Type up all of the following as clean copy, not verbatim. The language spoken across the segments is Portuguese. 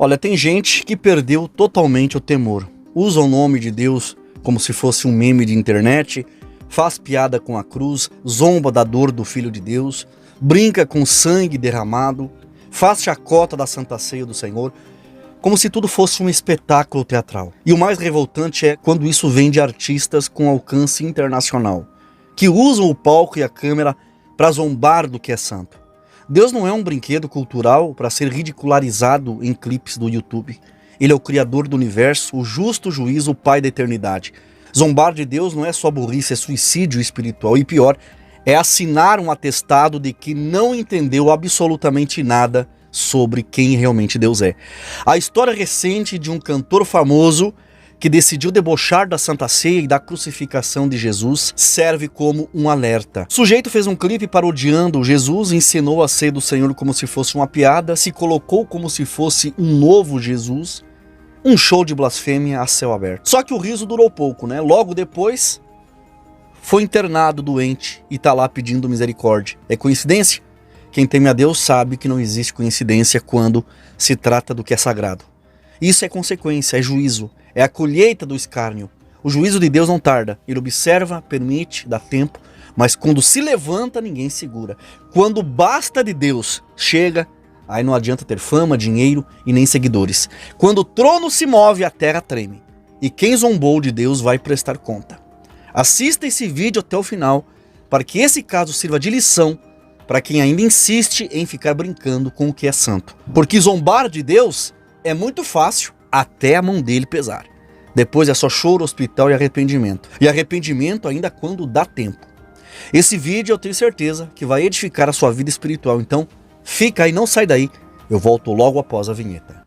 Olha, tem gente que perdeu totalmente o temor. Usa o nome de Deus como se fosse um meme de internet, faz piada com a cruz, zomba da dor do Filho de Deus, brinca com sangue derramado, faz chacota da Santa Ceia do Senhor, como se tudo fosse um espetáculo teatral. E o mais revoltante é quando isso vem de artistas com alcance internacional, que usam o palco e a câmera para zombar do que é santo. Deus não é um brinquedo cultural para ser ridicularizado em clipes do YouTube. Ele é o Criador do universo, o justo juiz, o Pai da eternidade. Zombar de Deus não é só burrice, é suicídio espiritual. E pior, é assinar um atestado de que não entendeu absolutamente nada sobre quem realmente Deus é. A história recente de um cantor famoso que decidiu debochar da Santa Ceia e da crucificação de Jesus serve como um alerta. O sujeito fez um clipe parodiando Jesus, ensinou a ceia do Senhor como se fosse uma piada, se colocou como se fosse um novo Jesus, um show de blasfêmia a céu aberto. Só que o riso durou pouco, né? Logo depois, foi internado doente e tá lá pedindo misericórdia. É coincidência? Quem teme a Deus sabe que não existe coincidência quando se trata do que é sagrado. Isso é consequência, é juízo, é a colheita do escárnio. O juízo de Deus não tarda, ele observa, permite, dá tempo, mas quando se levanta ninguém segura. Quando basta de Deus, chega, aí não adianta ter fama, dinheiro e nem seguidores. Quando o trono se move, a terra treme. E quem zombou de Deus vai prestar conta. Assista esse vídeo até o final, para que esse caso sirva de lição para quem ainda insiste em ficar brincando com o que é santo. Porque zombar de Deus é muito fácil até a mão dele pesar. Depois é só choro, hospital e arrependimento. E arrependimento ainda quando dá tempo. Esse vídeo eu tenho certeza que vai edificar a sua vida espiritual. Então fica aí, não sai daí. Eu volto logo após a vinheta.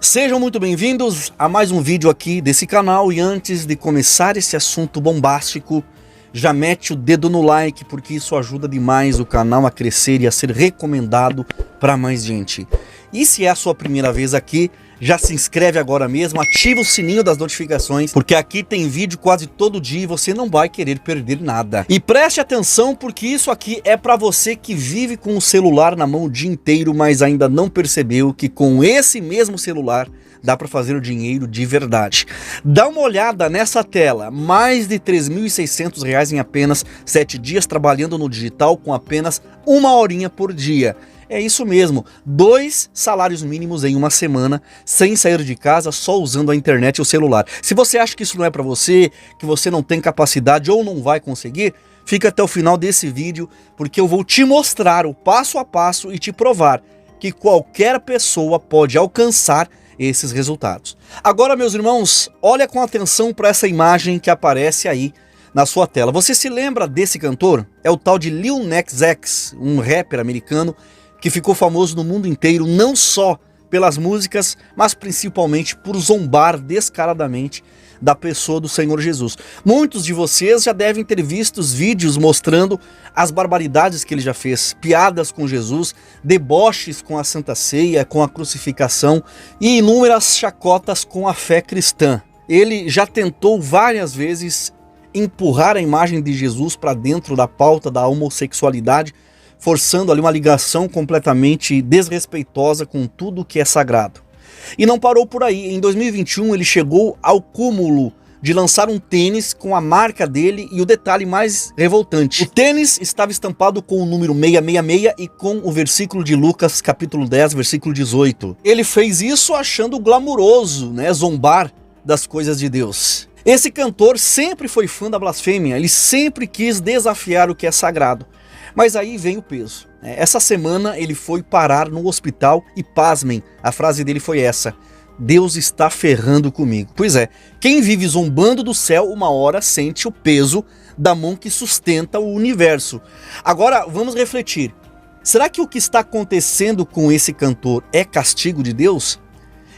Sejam muito bem-vindos a mais um vídeo aqui desse canal. E antes de começar esse assunto bombástico, já mete o dedo no like, porque isso ajuda demais o canal a crescer e a ser recomendado para mais gente. E se é a sua primeira vez aqui, já se inscreve agora mesmo, ativa o sininho das notificações, porque aqui tem vídeo quase todo dia e você não vai querer perder nada. E preste atenção, porque isso aqui é para você que vive com o celular na mão o dia inteiro, mas ainda não percebeu que com esse mesmo celular dá para fazer dinheiro de verdade. Dá uma olhada nessa tela, mais de R$ 3.600 em apenas 7 dias trabalhando no digital com apenas 1 horinha por dia. É isso mesmo, 2 salários mínimos em uma semana, sem sair de casa, só usando a internet e o celular. Se você acha que isso não é para você, que você não tem capacidade ou não vai conseguir, fica até o final desse vídeo, porque eu vou te mostrar o passo a passo e te provar que qualquer pessoa pode alcançar esses resultados. Agora, meus irmãos, olha com atenção para essa imagem que aparece aí na sua tela. Você se lembra desse cantor? É o tal de Lil Nas X, um rapper americano que ficou famoso no mundo inteiro, não só pelas músicas, mas principalmente por zombar descaradamente da pessoa do Senhor Jesus. Muitos de vocês já devem ter visto os vídeos mostrando as barbaridades que ele já fez, piadas com Jesus, deboches com a Santa Ceia, com a crucificação e inúmeras chacotas com a fé cristã. Ele já tentou várias vezes empurrar a imagem de Jesus para dentro da pauta da homossexualidade, forçando ali uma ligação completamente desrespeitosa com tudo que é sagrado. E não parou por aí. Em 2021 ele chegou ao cúmulo de lançar um tênis com a marca dele e o detalhe mais revoltante. O tênis estava estampado com o número 666 e com o versículo de Lucas capítulo 10, versículo 18. Ele fez isso achando glamuroso, né, zombar das coisas de Deus. Esse cantor sempre foi fã da blasfêmia, ele sempre quis desafiar o que é sagrado. Mas aí vem o peso. Essa semana ele foi parar no hospital e pasmem, a frase dele foi essa: Deus está ferrando comigo. Pois é, quem vive zombando do céu uma hora sente o peso da mão que sustenta o universo. Agora vamos refletir. Será que o que está acontecendo com esse cantor é castigo de Deus?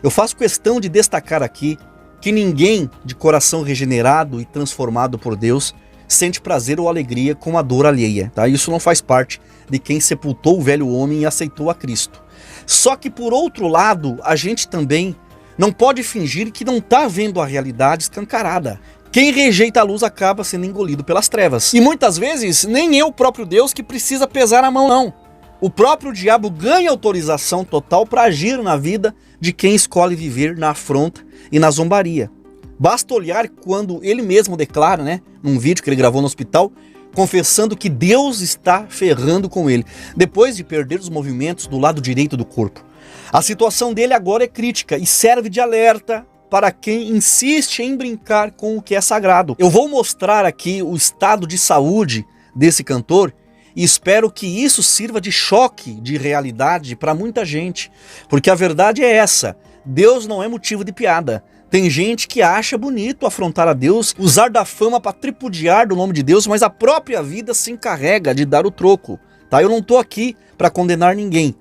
Eu faço questão de destacar aqui que ninguém de coração regenerado e transformado por Deus sente prazer ou alegria com a dor alheia, tá? Isso não faz parte de quem sepultou o velho homem e aceitou a Cristo. Só que por outro lado, a gente também não pode fingir que não está vendo a realidade escancarada. Quem rejeita a luz acaba sendo engolido pelas trevas. E muitas vezes nem é o próprio Deus que precisa pesar a mão, não. O próprio diabo ganha autorização total para agir na vida de quem escolhe viver na afronta e na zombaria. Basta olhar quando ele mesmo declara, né, num vídeo que ele gravou no hospital, confessando que Deus está ferrando com ele, depois de perder os movimentos do lado direito do corpo. A situação dele agora é crítica e serve de alerta para quem insiste em brincar com o que é sagrado. Eu vou mostrar aqui o estado de saúde desse cantor e espero que isso sirva de choque de realidade para muita gente, porque a verdade é essa: Deus não é motivo de piada. Tem gente que acha bonito afrontar a Deus, usar da fama para tripudiar do nome de Deus, mas a própria vida se encarrega de dar o troco. Tá? Eu não estou aqui para condenar ninguém,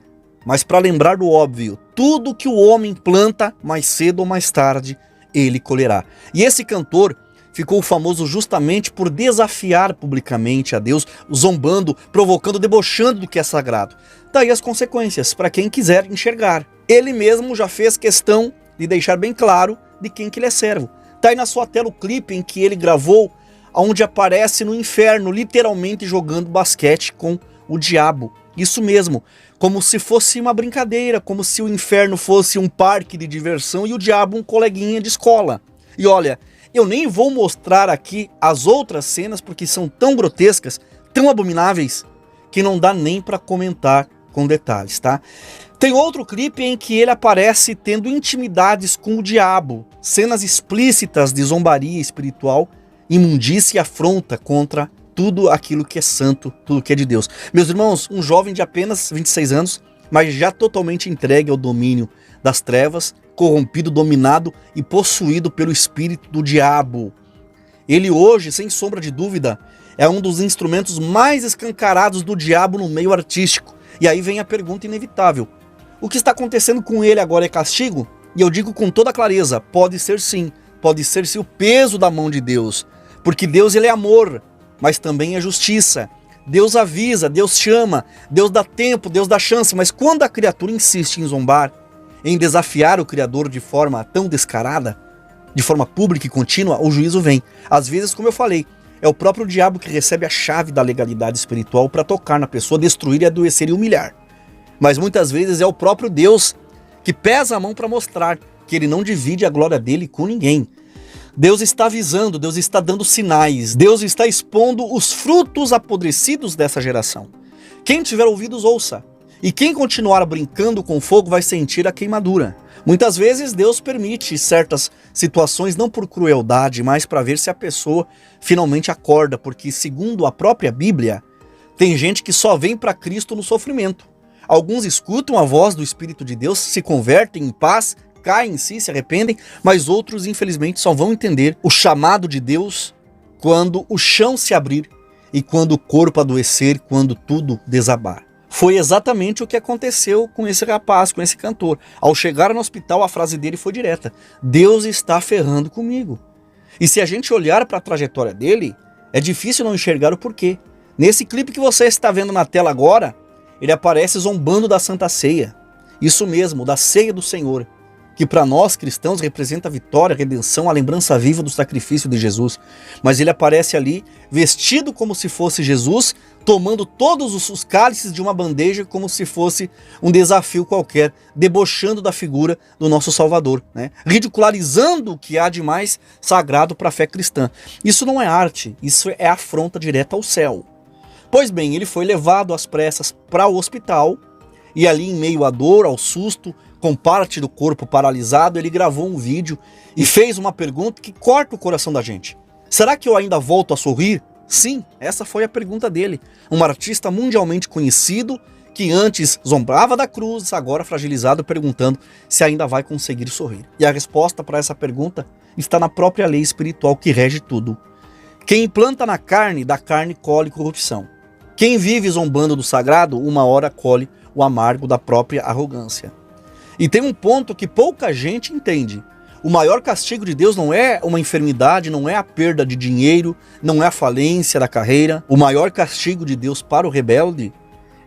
mas para lembrar do óbvio: tudo que o homem planta, mais cedo ou mais tarde, ele colherá. E esse cantor ficou famoso justamente por desafiar publicamente a Deus, zombando, provocando, debochando do que é sagrado. Daí as consequências, para quem quiser enxergar. Ele mesmo já fez questão de deixar bem claro de quem que ele é servo. Tá aí na sua tela o clipe em que ele gravou, onde aparece no inferno, literalmente jogando basquete com o diabo. Isso mesmo, como se fosse uma brincadeira, como se o inferno fosse um parque de diversão e o diabo um coleguinha de escola. E olha, eu nem vou mostrar aqui as outras cenas porque são tão grotescas, tão abomináveis, que não dá nem para comentar com detalhes, tá? Tem outro clipe em que ele aparece tendo intimidades com o diabo, cenas explícitas de zombaria espiritual, imundícia e afronta contra tudo aquilo que é santo, tudo que é de Deus. Meus irmãos, um jovem de apenas 26 anos, mas já totalmente entregue ao domínio das trevas, corrompido, dominado e possuído pelo espírito do diabo. Ele hoje, sem sombra de dúvida, é um dos instrumentos mais escancarados do diabo no meio artístico. E aí vem a pergunta inevitável: o que está acontecendo com ele agora é castigo? E eu digo com toda clareza: pode ser sim o peso da mão de Deus. Porque Deus, ele é amor, mas também é justiça. Deus avisa, Deus chama, Deus dá tempo, Deus dá chance, mas quando a criatura insiste em zombar, em desafiar o Criador de forma tão descarada, de forma pública e contínua, o juízo vem. Às vezes, como eu falei, é o próprio diabo que recebe a chave da legalidade espiritual para tocar na pessoa, destruir, adoecer e humilhar. Mas muitas vezes é o próprio Deus que pesa a mão para mostrar que ele não divide a glória dele com ninguém. Deus está avisando, Deus está dando sinais, Deus está expondo os frutos apodrecidos dessa geração. Quem tiver ouvidos, ouça. E quem continuar brincando com fogo vai sentir a queimadura. Muitas vezes Deus permite certas situações não por crueldade, mas para ver se a pessoa finalmente acorda, porque segundo a própria Bíblia, tem gente que só vem para Cristo no sofrimento. Alguns escutam a voz do Espírito de Deus, se convertem em paz, caem em si, se arrependem, mas outros infelizmente só vão entender o chamado de Deus quando o chão se abrir e quando o corpo adoecer, quando tudo desabar. Foi exatamente o que aconteceu com esse rapaz, com esse cantor. Ao chegar no hospital, a frase dele foi direta: Deus está ferrando comigo. E se a gente olhar para a trajetória dele, é difícil não enxergar o porquê. Nesse clipe que você está vendo na tela agora, ele aparece zombando da Santa Ceia. Isso mesmo, da ceia do Senhor, que para nós cristãos representa a vitória, a redenção, a lembrança viva do sacrifício de Jesus. Mas ele aparece ali vestido como se fosse Jesus, tomando todos os cálices de uma bandeja como se fosse um desafio qualquer, debochando da figura do nosso Salvador, né? Ridicularizando o que há de mais sagrado para a fé cristã. Isso não é arte, isso é afronta direta ao céu. Pois bem, ele foi levado às pressas para o hospital e ali, em meio à dor, ao susto, com parte do corpo paralisado, ele gravou um vídeo e fez uma pergunta que corta o coração da gente. Será que eu ainda volto a sorrir? Sim, essa foi a pergunta dele. Um artista mundialmente conhecido que antes zombava da cruz, agora fragilizado, perguntando se ainda vai conseguir sorrir. E a resposta para essa pergunta está na própria lei espiritual que rege tudo. Quem planta na carne, da carne colhe corrupção. Quem vive zombando do sagrado, uma hora colhe o amargo da própria arrogância. E tem um ponto que pouca gente entende. O maior castigo de Deus não é uma enfermidade, não é a perda de dinheiro, não é a falência da carreira. O maior castigo de Deus para o rebelde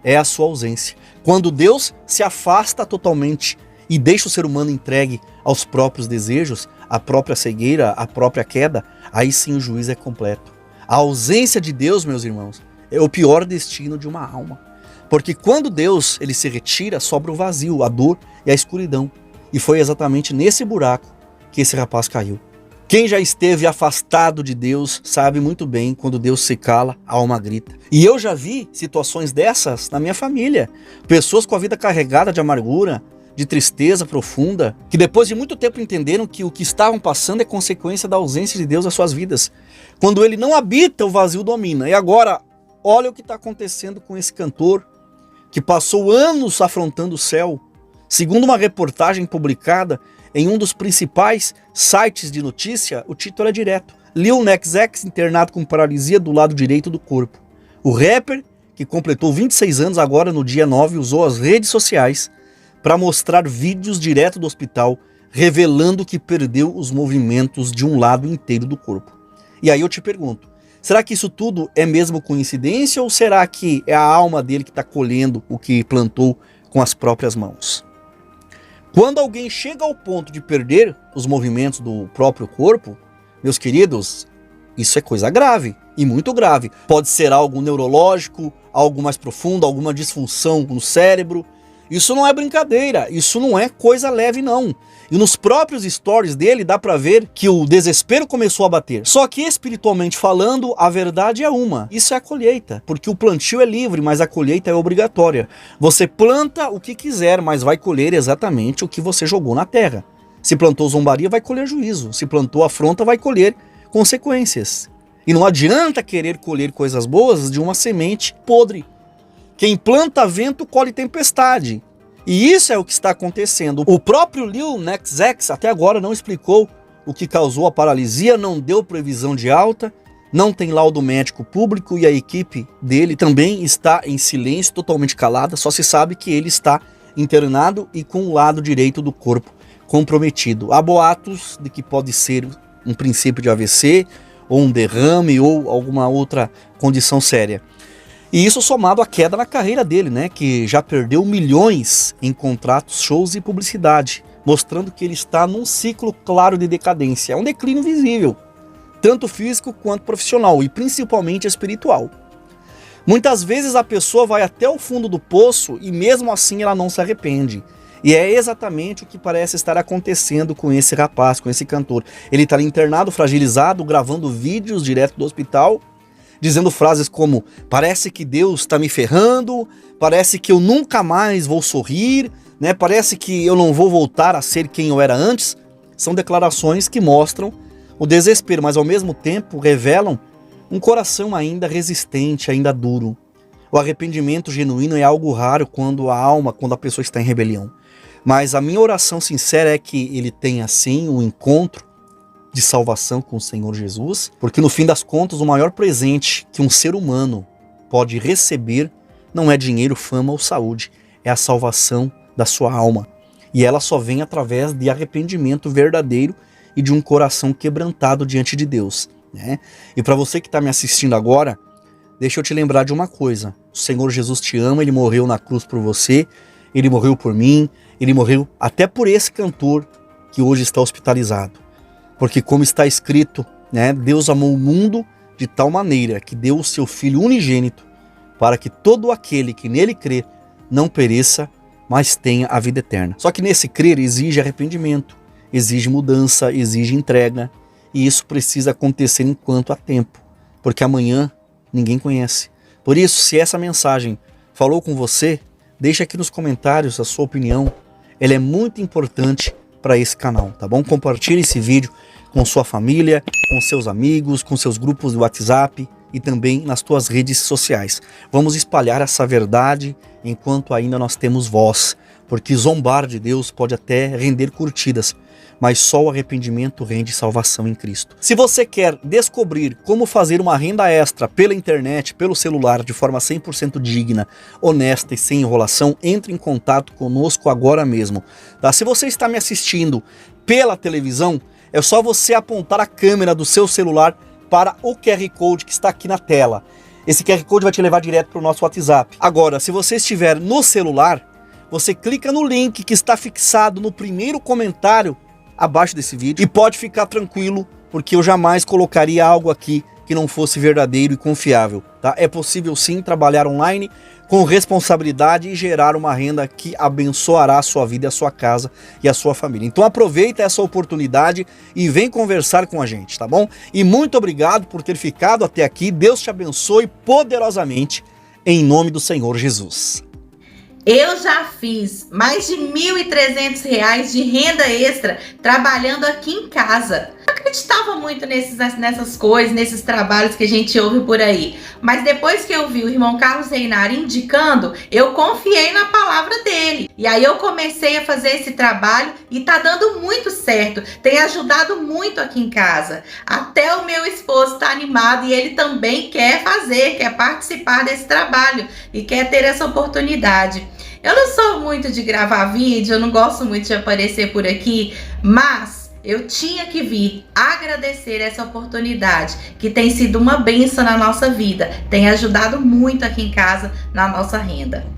é a sua ausência. Quando Deus se afasta totalmente e deixa o ser humano entregue aos próprios desejos, a própria cegueira, a própria queda, aí sim o juízo é completo. A ausência de Deus, meus irmãos, é o pior destino de uma alma. Porque quando Deus ele se retira, sobra o vazio, a dor e a escuridão. E foi exatamente nesse buraco que esse rapaz caiu. Quem já esteve afastado de Deus sabe muito bem quando Deus se cala, a alma grita. E eu já vi situações dessas na minha família. Pessoas com a vida carregada de amargura, de tristeza profunda, que depois de muito tempo entenderam que o que estavam passando é consequência da ausência de Deus nas suas vidas. Quando ele não habita, o vazio domina. E agora, olha o que está acontecendo com esse cantor, que passou anos afrontando o céu. Segundo uma reportagem publicada em um dos principais sites de notícia, o título é direto: Lil Nas X internado com paralisia do lado direito do corpo. O rapper, que completou 26 anos agora no dia 9, usou as redes sociais para mostrar vídeos direto do hospital, revelando que perdeu os movimentos de um lado inteiro do corpo. E aí eu te pergunto, será que isso tudo é mesmo coincidência ou será que é a alma dele que está colhendo o que plantou com as próprias mãos? Quando alguém chega ao ponto de perder os movimentos do próprio corpo, meus queridos, isso é coisa grave, e muito grave. Pode ser algo neurológico, algo mais profundo, alguma disfunção no cérebro. Isso não é brincadeira, isso não é coisa leve não. E nos próprios stories dele dá pra ver que o desespero começou a bater. Só que espiritualmente falando, a verdade é uma. Isso é a colheita, porque o plantio é livre, mas a colheita é obrigatória. Você planta o que quiser, mas vai colher exatamente o que você jogou na terra. Se plantou zombaria, vai colher juízo. Se plantou afronta, vai colher consequências. E não adianta querer colher coisas boas de uma semente podre. Quem planta vento, colhe tempestade. E isso é o que está acontecendo. O próprio Lil Nas X até agora não explicou o que causou a paralisia, não deu previsão de alta, não tem laudo médico público e a equipe dele também está em silêncio, totalmente calada, só se sabe que ele está internado e com o lado direito do corpo comprometido. Há boatos de que pode ser um princípio de AVC, ou um derrame, ou alguma outra condição séria. E isso somado à queda na carreira dele, né, que já perdeu milhões em contratos, shows e publicidade, mostrando que ele está num ciclo claro de decadência. É um declínio visível, tanto físico quanto profissional e principalmente espiritual. Muitas vezes a pessoa vai até o fundo do poço e mesmo assim ela não se arrepende. E é exatamente o que parece estar acontecendo com esse rapaz, com esse cantor. Ele está internado, fragilizado, gravando vídeos direto do hospital, dizendo frases como: parece que Deus está me ferrando, parece que eu nunca mais vou sorrir, né? Parece que eu não vou voltar a ser quem eu era antes. São declarações que mostram o desespero, mas ao mesmo tempo revelam um coração ainda resistente, ainda duro. O arrependimento genuíno é algo raro quando a pessoa está em rebelião. Mas a minha oração sincera é que ele tenha sim um encontro de salvação com o Senhor Jesus, porque no fim das contas o maior presente que um ser humano pode receber não é dinheiro, fama ou saúde, é a salvação da sua alma. E ela só vem através de arrependimento verdadeiro e de um coração quebrantado diante de Deus, né? E para você que está me assistindo agora, deixa eu te lembrar de uma coisa: o Senhor Jesus te ama, Ele morreu na cruz por você, Ele morreu por mim, Ele morreu até por esse cantor que hoje está hospitalizado. Porque como está escrito, né, Deus amou o mundo de tal maneira que deu o seu Filho unigênito para que todo aquele que nele crê não pereça, mas tenha a vida eterna. Só que nesse crer exige arrependimento, exige mudança, exige entrega, e isso precisa acontecer enquanto há tempo, porque amanhã ninguém conhece. Por isso, se essa mensagem falou com você, deixa aqui nos comentários a sua opinião. Ela é muito importante para esse canal, tá bom? Compartilhe esse vídeo com sua família, com seus amigos, com seus grupos do WhatsApp e também nas tuas redes sociais. Vamos espalhar essa verdade enquanto ainda nós temos voz, porque zombar de Deus pode até render curtidas, mas só o arrependimento rende salvação em Cristo. Se você quer descobrir como fazer uma renda extra pela internet, pelo celular, de forma 100% digna, honesta e sem enrolação, entre em contato conosco agora mesmo. Tá? Se você está me assistindo pela televisão, é só você apontar a câmera do seu celular para o QR Code que está aqui na tela. Esse QR Code vai te levar direto para o nosso WhatsApp. Agora, se você estiver no celular, você clica no link que está fixado no primeiro comentário abaixo desse vídeo. E pode ficar tranquilo, porque eu jamais colocaria algo aqui que não fosse verdadeiro e confiável, tá? É possível sim trabalhar online com responsabilidade e gerar uma renda que abençoará a sua vida, a sua casa e a sua família. Então aproveita essa oportunidade e vem conversar com a gente, tá bom? E muito obrigado por ter ficado até aqui. Deus te abençoe poderosamente, em nome do Senhor Jesus. Eu já fiz mais de R$ 1.300 de renda extra trabalhando aqui em casa. Eu acreditava muito nessas coisas, nesses trabalhos que a gente ouve por aí. Mas depois que eu vi o irmão Carlos Reinari indicando, eu confiei na palavra dele. E aí eu comecei a fazer esse trabalho e tá dando muito certo. Tem ajudado muito aqui em casa. Até o meu esposo tá animado e ele também quer fazer, quer participar desse trabalho e quer ter essa oportunidade. Eu não sou muito de gravar vídeo, eu não gosto muito de aparecer por aqui, mas eu tinha que vir agradecer essa oportunidade, que tem sido uma bênção na nossa vida, tem ajudado muito aqui em casa na nossa renda.